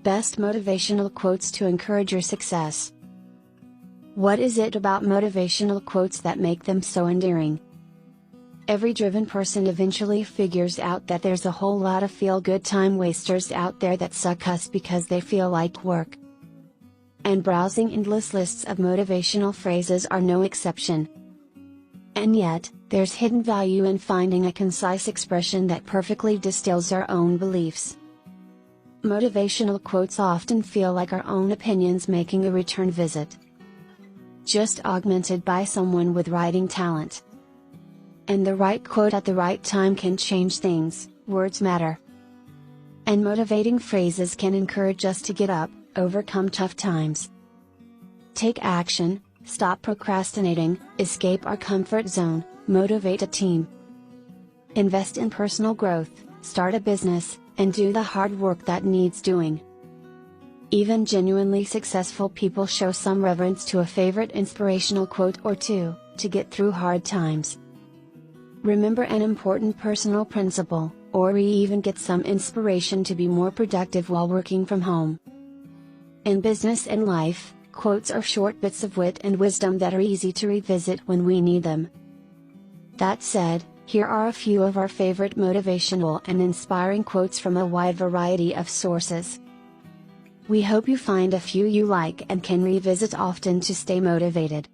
Best motivational quotes to encourage your success. What is it about motivational quotes that make them so endearing? Every driven person eventually figures out that there's a whole lot of feel-good time wasters out there that suck us because they feel like work. And browsing endless lists of motivational phrases are no exception. And yet, there's hidden value in finding a concise expression that perfectly distills our own beliefs. Motivational quotes often feel like our own opinions making a return visit, just augmented by someone with writing talent. And the right quote at the right time can change things. Words matter. And motivating phrases can encourage us to get up, overcome tough times, take action, stop procrastinating, escape our comfort zone, motivate a team, invest in personal growth, start a business, and do the hard work that needs doing. Even genuinely successful people show some reverence to a favorite inspirational quote or two, to get through hard times. Remember an important personal principle, or even get some inspiration to be more productive while working from home. In business and life, quotes are short bits of wit and wisdom that are easy to revisit when we need them. That said, here are a few of our favorite motivational and inspiring quotes from a wide variety of sources. We hope you find a few you like and can revisit often to stay motivated.